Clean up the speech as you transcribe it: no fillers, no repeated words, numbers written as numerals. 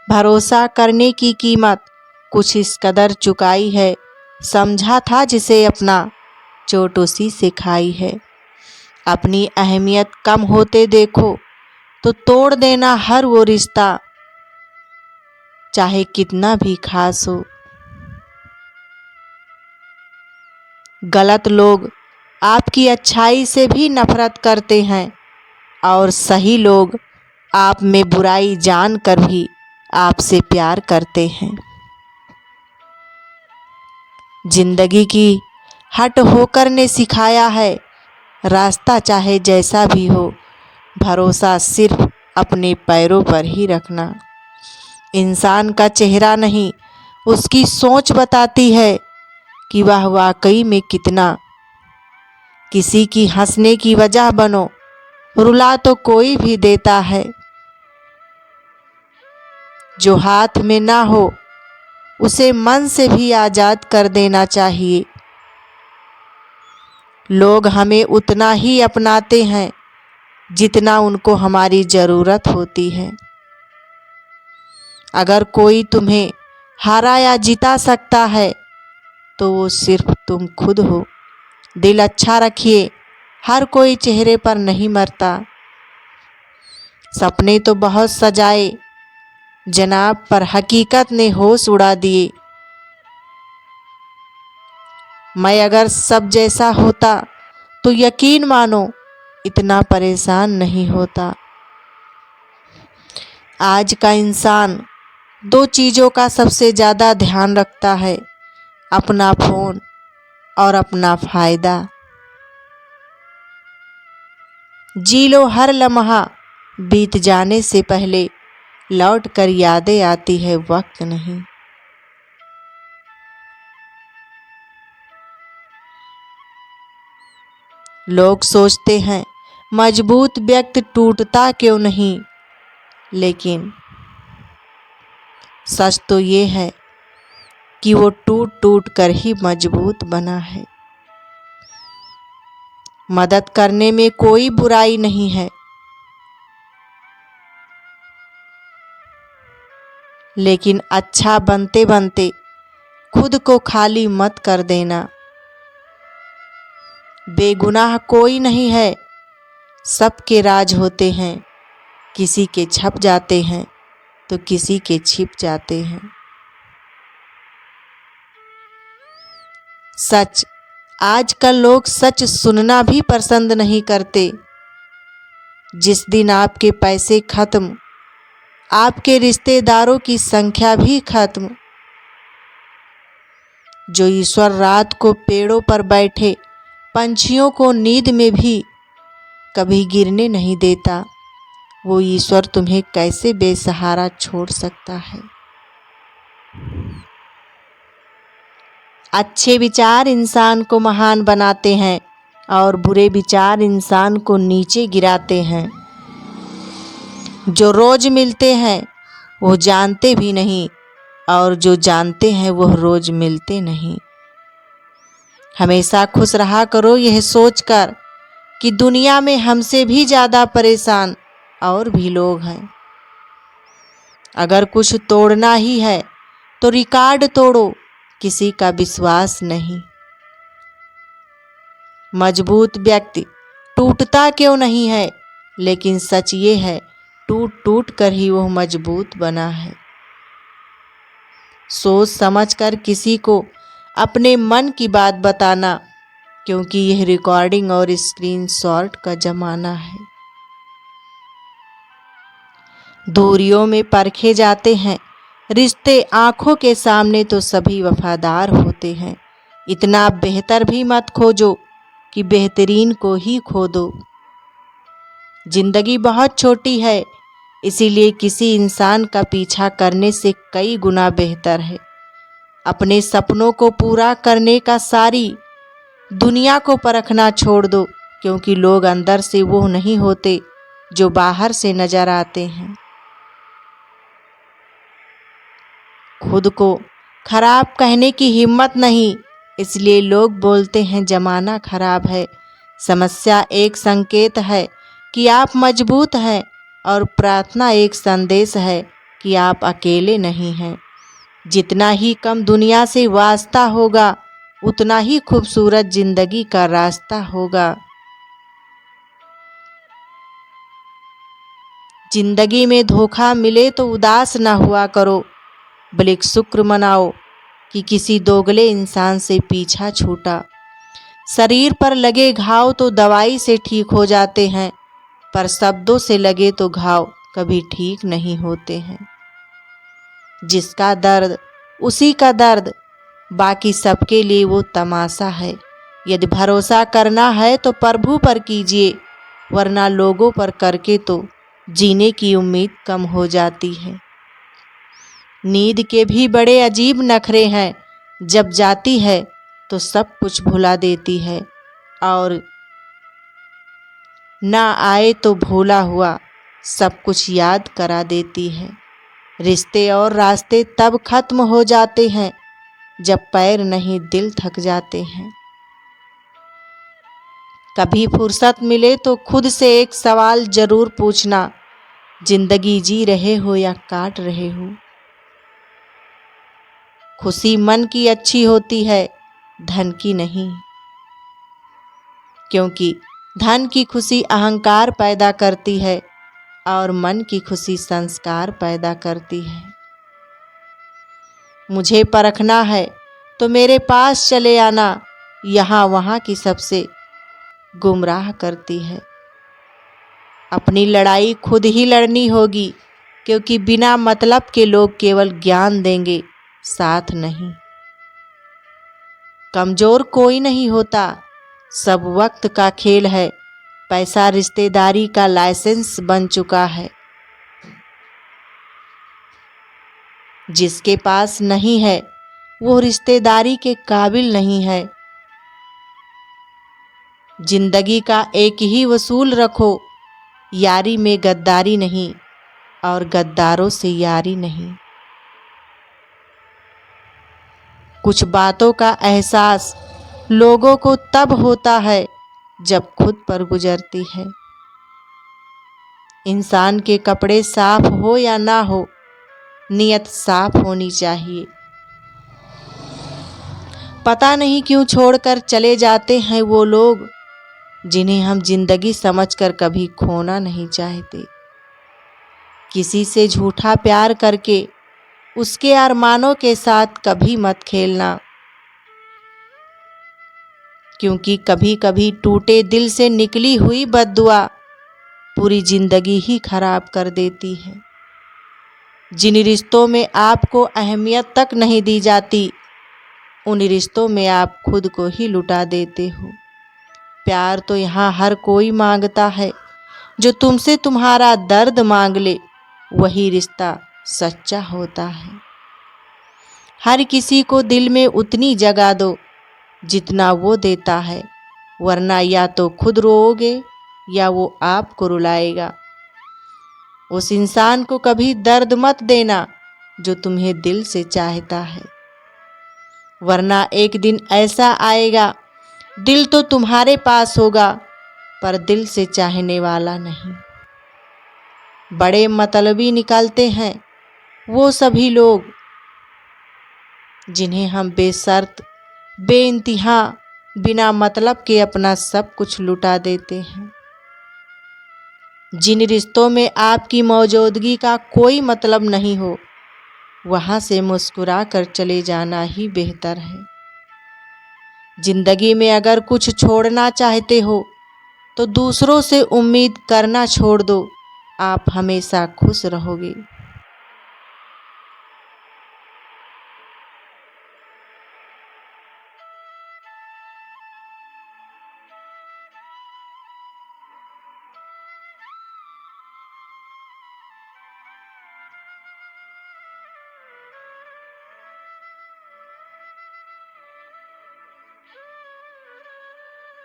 भरोसा करने की कीमत कुछ इस कदर चुकाई है, समझा था जिसे अपना चोट उसी से खाई है। अपनी अहमियत कम होते देखो तो तोड़ देना हर वो रिश्ता, चाहे कितना भी खास हो। गलत लोग आपकी अच्छाई से भी नफरत करते हैं और सही लोग आप में बुराई जानकर भी आपसे प्यार करते हैं। जिंदगी की हट होकर ने सिखाया है, रास्ता चाहे जैसा भी हो, भरोसा सिर्फ अपने पैरों पर ही रखना। इंसान का चेहरा नहीं, उसकी सोच बताती है कि वह वाकई में कितना। किसी की हंसने की वजह बनो, रुला तो कोई भी देता है। जो हाथ में ना हो उसे मन से भी आजाद कर देना चाहिए। लोग हमें उतना ही अपनाते हैं जितना उनको हमारी ज़रूरत होती है। अगर कोई तुम्हें हारा या जिता सकता है तो वो सिर्फ तुम खुद हो। दिल अच्छा रखिए, हर कोई चेहरे पर नहीं मरता। सपने तो बहुत सजाए जनाब, पर हकीकत ने होश उड़ा दिए। मैं अगर सब जैसा होता तो यकीन मानो इतना परेशान नहीं होता। आज का इंसान दो चीज़ों का सबसे ज़्यादा ध्यान रखता है, अपना फ़ोन और अपना फ़ायदा। जी लो हर लम्हा, बीत जाने से पहले लौट कर यादें आती है, वक्त नहीं। लोग सोचते हैं मजबूत व्यक्ति टूटता क्यों नहीं, लेकिन सच तो ये है कि वो टूट टूट कर ही मजबूत बना है। मदद करने में कोई बुराई नहीं है, लेकिन अच्छा बनते बनते खुद को खाली मत कर देना। बेगुनाह कोई नहीं है, सबके राज होते हैं। किसी के छप जाते हैं तो किसी के छिप जाते हैं। सच, आजकल लोग सच सुनना भी पसंद नहीं करते। जिस दिन आपके पैसे खत्म, आपके रिश्तेदारों की संख्या भी खत्म। जो ईश्वर रात को पेड़ों पर बैठे पंछियों को नींद में भी कभी गिरने नहीं देता, वो ईश्वर तुम्हें कैसे बेसहारा छोड़ सकता है। अच्छे विचार इंसान को महान बनाते हैं और बुरे विचार इंसान को नीचे गिराते हैं। जो रोज मिलते हैं वो जानते भी नहीं, और जो जानते हैं वो रोज मिलते नहीं। हमेशा खुश रहा करो यह सोचकर कि दुनिया में हमसे भी ज़्यादा परेशान और भी लोग हैं। अगर कुछ तोड़ना ही है तो रिकॉर्ड तोड़ो, किसी का विश्वास नहीं। मजबूत व्यक्ति टूटता क्यों नहीं है, लेकिन सच ये है टूट टूट कर ही वो मजबूत बना है। सोच समझकर किसी को अपने मन की बात बताना, क्योंकि यह रिकॉर्डिंग और स्क्रीनशॉट का ज़माना है। दूरियों में परखे जाते हैं रिश्ते, आंखों के सामने तो सभी वफादार होते हैं। इतना बेहतर भी मत खोजो कि बेहतरीन को ही खो दो। जिंदगी बहुत छोटी है, इसीलिए किसी इंसान का पीछा करने से कई गुना बेहतर है अपने सपनों को पूरा करने का सारी दुनिया को परखना छोड़ दो, क्योंकि लोग अंदर से वो नहीं होते जो बाहर से नजर आते हैं। खुद को खराब कहने की हिम्मत नहीं, इसलिए लोग बोलते हैं जमाना खराब है। समस्या एक संकेत है कि आप मजबूत हैं, और प्रार्थना एक संदेश है कि आप अकेले नहीं हैं। जितना ही कम दुनिया से वास्ता होगा, उतना ही खूबसूरत जिंदगी का रास्ता होगा। जिंदगी में धोखा मिले तो उदास ना हुआ करो, बल्कि शुक्र मनाओ कि किसी दोगले इंसान से पीछा छूटा। शरीर पर लगे घाव तो दवाई से ठीक हो जाते हैं, पर शब्दों से लगे तो घाव कभी ठीक नहीं होते हैं। जिसका दर्द उसी का दर्द, बाकी सबके लिए वो तमाशा है। यदि भरोसा करना है तो प्रभु पर कीजिए, वरना लोगों पर करके तो जीने की उम्मीद कम हो जाती है। नींद के भी बड़े अजीब नखरे हैं, जब जाती है तो सब कुछ भुला देती है, और ना आए तो भूला हुआ सब कुछ याद करा देती है। रिश्ते और रास्ते तब खत्म हो जाते हैं जब पैर नहीं दिल थक जाते हैं। कभी फुर्सत मिले तो खुद से एक सवाल जरूर पूछना, जिंदगी जी रहे हो या काट रहे हो। खुशी मन की अच्छी होती है, धन की नहीं, क्योंकि धन की खुशी अहंकार पैदा करती है और मन की खुशी संस्कार पैदा करती है। मुझे परखना है तो मेरे पास चले आना, यहाँ वहाँ की सबसे गुमराह करती है। अपनी लड़ाई खुद ही लड़नी होगी, क्योंकि बिना मतलब के लोग केवल ज्ञान देंगे, साथ नहीं। कमजोर कोई नहीं होता, सब वक्त का खेल है। पैसा रिश्तेदारी का लाइसेंस बन चुका है। जिसके पास नहीं है वो रिश्तेदारी के काबिल नहीं है। जिंदगी का एक ही वसूल रखो, यारी में गद्दारी नहीं और गद्दारों से यारी नहीं। कुछ बातों का एहसास लोगों को तब होता है जब खुद पर गुजरती है। इंसान के कपड़े साफ हो या ना हो, नियत साफ होनी चाहिए। पता नहीं क्यों छोड़कर चले जाते हैं वो लोग, जिन्हें हम जिंदगी समझकर कभी खोना नहीं चाहते। किसी से झूठा प्यार करके उसके अरमानों के साथ कभी मत खेलना, क्योंकि कभी कभी टूटे दिल से निकली हुई बद्दुआ पूरी जिंदगी ही खराब कर देती है। जिन रिश्तों में आपको अहमियत तक नहीं दी जाती, उन रिश्तों में आप खुद को ही लुटा देते हो। प्यार तो यहाँ हर कोई मांगता है, जो तुमसे तुम्हारा दर्द मांग ले, वही रिश्ता सच्चा होता है। हर किसी को दिल में उतनी जगह दो जितना वो देता है, वरना या तो खुद रोओगे या वो आपको रुलाएगा। उस इंसान को कभी दर्द मत देना जो तुम्हें दिल से चाहता है, वरना एक दिन ऐसा आएगा, दिल तो तुम्हारे पास होगा पर दिल से चाहने वाला नहीं। बड़े मतलबी निकलते हैं वो सभी लोग जिन्हें हम बेशर्त बेइंतहा बिना मतलब के अपना सब कुछ लुटा देते हैं। जिन रिश्तों में आपकी मौजूदगी का कोई मतलब नहीं हो, वहां से मुस्कुरा कर चले जाना ही बेहतर है। जिंदगी में अगर कुछ छोड़ना चाहते हो तो दूसरों से उम्मीद करना छोड़ दो, आप हमेशा खुश रहोगे।